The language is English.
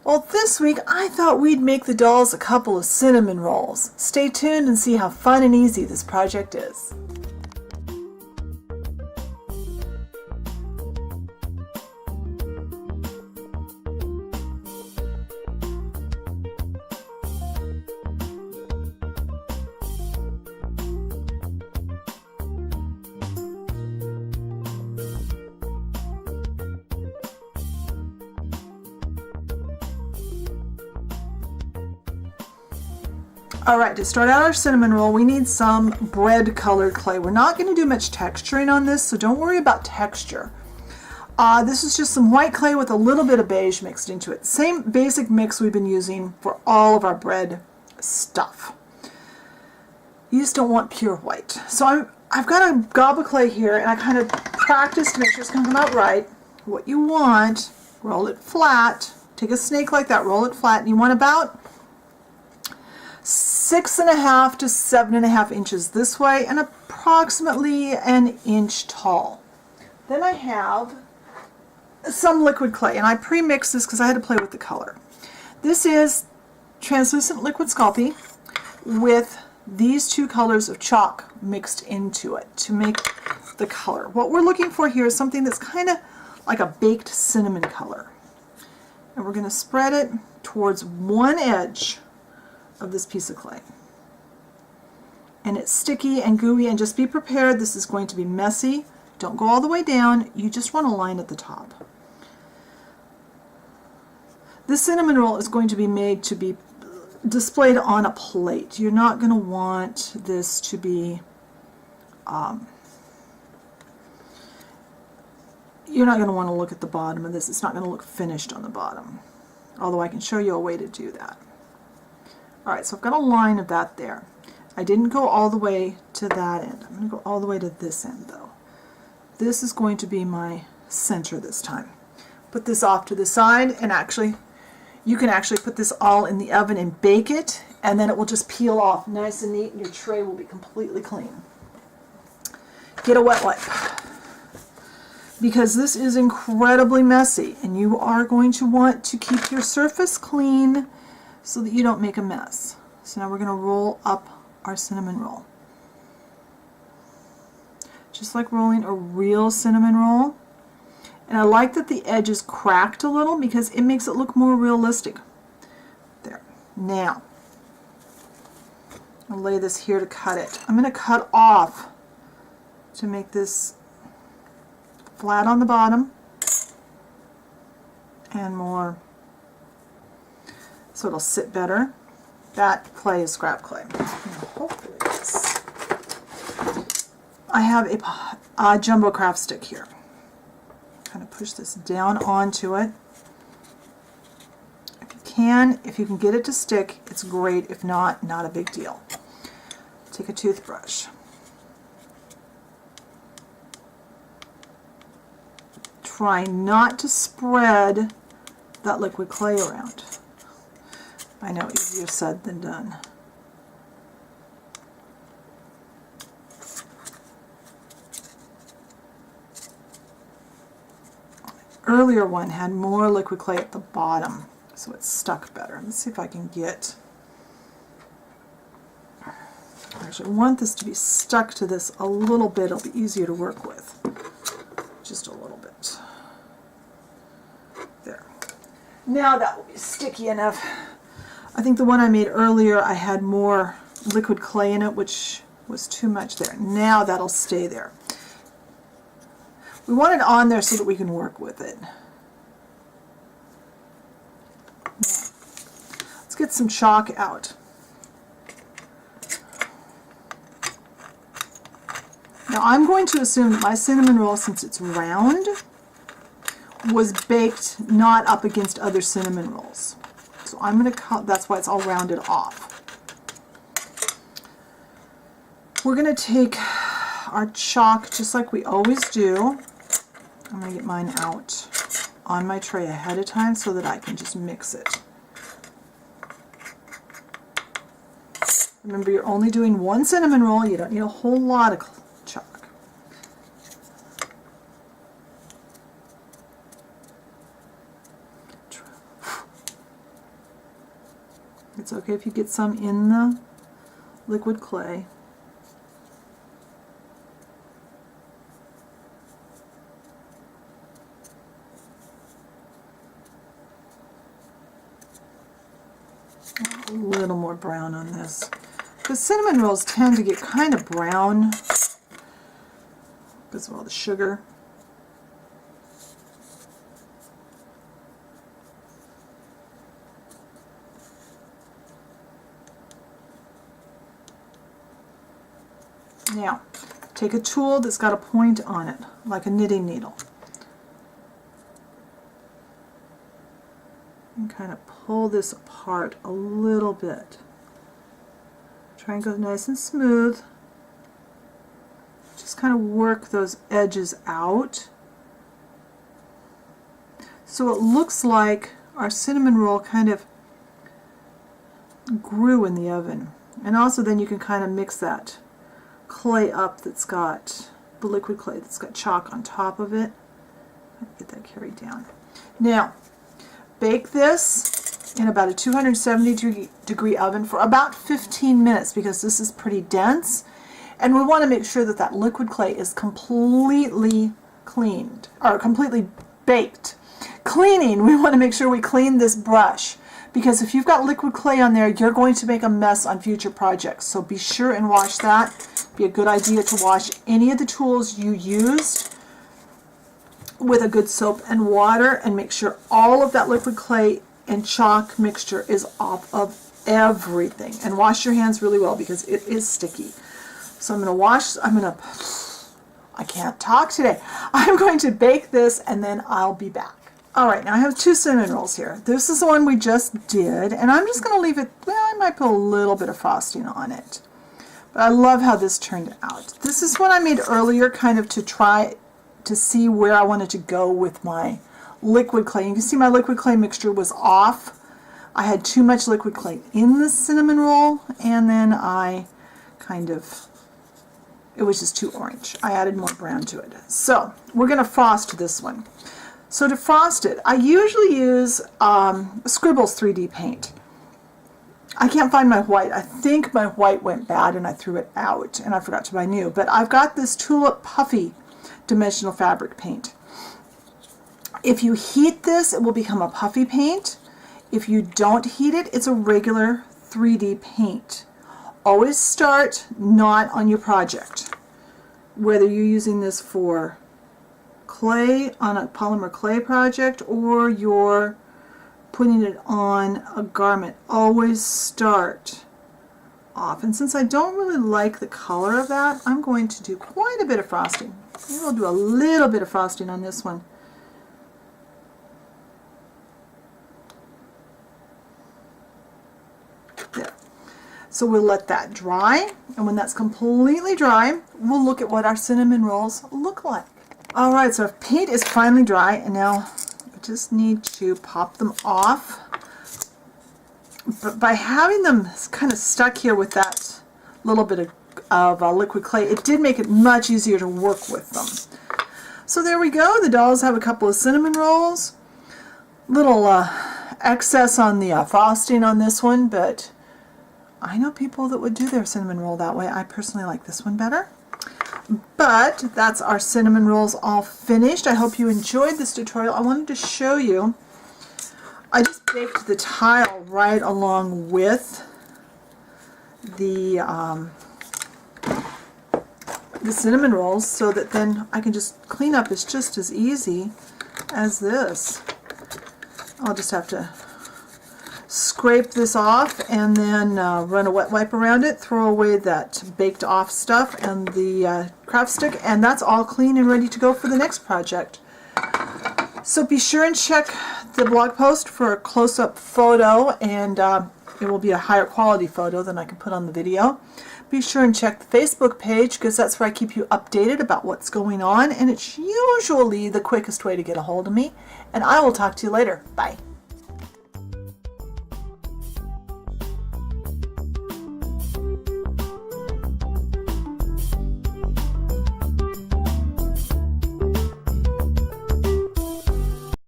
Well, this week I thought we'd make the dolls a couple of cinnamon rolls. Stay tuned and see how fun and easy this project is. Alright, to start out our cinnamon roll, we need some bread colored clay. We're not going to do much texturing on this, so don't worry about texture. This is just some white clay with a little bit of beige mixed into it. Same basic mix we've been using for all of our bread stuff. You just don't want pure white. So I've got a gob of clay here, and I kind of practiced to make sure it's going to come out right. What you want, roll it flat. Take a snake like that, roll it flat, and you want about 6.5 to 7.5 inches this way and approximately an inch tall. Then I have some liquid clay, and I pre-mixed this because I had to play with the color. This is translucent liquid Sculpey with these two colors of chalk mixed into it to make the color. What we're looking for here is something that's kind of like a baked cinnamon color. And we're going to spread it towards one edge of this piece of clay. And it's sticky and gooey, and just be prepared, this is going to be messy. Don't go all the way down, you just want a line at the top. This cinnamon roll is going to be made to be displayed on a plate. You're not going to want this to be you're not going to want to look at the bottom of this. It's not going to look finished on the bottom, although I can show you a way to do that. Alright, so I've got a line of that there. I didn't go all the way to that end. I'm going to go all the way to this end though. This is going to be my center this time. Put this off to the side, and actually you can actually put this all in the oven and bake it, and then it will just peel off nice and neat and your tray will be completely clean. Get a wet wipe, because this is incredibly messy and you are going to want to keep your surface clean so that you don't make a mess. So now we're going to roll up our cinnamon roll. Just like rolling a real cinnamon roll. And I like that the edge is cracked a little because it makes it look more realistic. There. Now, I'll lay this here to cut it. I'm going to cut off to make this flat on the bottom and more so it'll sit better. That clay is scrap clay. Now, hopefully this. I have a jumbo craft stick here. Kind of push this down onto it. If you can get it to stick, it's great. If not, not a big deal. Take a toothbrush. Try not to spread that liquid clay around. I know, easier said than done. The earlier one had more liquid clay at the bottom, so it stuck better. Let's see if I can get... I actually want this to be stuck to this a little bit. It'll be easier to work with. Just a little bit. There. Now that will be sticky enough. I think the one I made earlier, I had more liquid clay in it, which was too much there. Now that'll stay there. We want it on there so that we can work with it. Now, let's get some chalk out. Now I'm going to assume that my cinnamon roll, since it's round, was baked not up against other cinnamon rolls. So I'm going to cut, that's why it's all rounded off. We're going to take our chalk just like we always do. I'm going to get mine out on my tray ahead of time so that I can just mix it. Remember, you're only doing one cinnamon roll. You don't need a whole lot of chalk. It's okay if you get some in the liquid clay. A little more brown on this. Because cinnamon rolls tend to get kind of brown because of all the sugar. Now, take a tool that's got a point on it, like a knitting needle, and kind of pull this apart a little bit. Try and go nice and smooth. Just kind of work those edges out so it looks like our cinnamon roll kind of grew in the oven. And also then you can kind of mix that clay up that's got the liquid clay that's got chalk on top of it. Get that carried down. Now, bake this in about a 270 degree oven for about 15 minutes because this is pretty dense, and we want to make sure that that liquid clay is completely cleaned or completely baked. Cleaning, we want to make sure we clean this brush, because if you've got liquid clay on there, you're going to make a mess on future projects. So be sure and wash that. Be a good idea to wash any of the tools you used with a good soap and water, and make sure all of that liquid clay and chalk mixture is off of everything. And wash your hands really well because it is sticky. So I can't talk today. I'm going to bake this and then I'll be back. Alright, now I have 2 cinnamon rolls here. This is the one we just did, and I'm just going to leave it, well, I might put a little bit of frosting on it. But I love how this turned out. This is what I made earlier, kind of to try to see where I wanted to go with my liquid clay. You can see my liquid clay mixture was off. I had too much liquid clay in the cinnamon roll, and then it was just too orange. I added more brown to it. So we're going to frost this one. So to frost it, I usually use Scribbles 3D paint. I can't find my white. I think my white went bad and I threw it out and I forgot to buy new. But I've got this Tulip Puffy dimensional fabric paint. If you heat this, it will become a puffy paint. If you don't heat it, it's a regular 3D paint. Always start not on your project. Whether you're using this for clay on a polymer clay project or you're putting it on a garment, always start off. And since I don't really like the color of that, I'm going to do quite a bit of frosting. Maybe I'll do a little bit of frosting on this one. There. So we'll let that dry, and when that's completely dry, we'll look at what our cinnamon rolls look like. Alright, so our paint is finally dry, and now I just need to pop them off. But by having them kind of stuck here with that little bit of liquid clay, it did make it much easier to work with them. So there we go. The dolls have a couple of cinnamon rolls. Little excess on the frosting on this one, but I know people that would do their cinnamon roll that way. I personally like this one better. But that's our cinnamon rolls all finished. I hope you enjoyed this tutorial. I wanted to show you, I just baked the tile right along with the cinnamon rolls so that then I can just clean up. It's just as easy as this. I'll just have to scrape this off and then run a wet wipe around it, throw away that baked off stuff and the craft stick, and that's all clean and ready to go for the next project. So be sure and check the blog post for a close-up photo, and it will be a higher quality photo than I can put on the video. Be sure and check the Facebook page because that's where I keep you updated about what's going on, and it's usually the quickest way to get a hold of me. And I will talk to you later. Bye.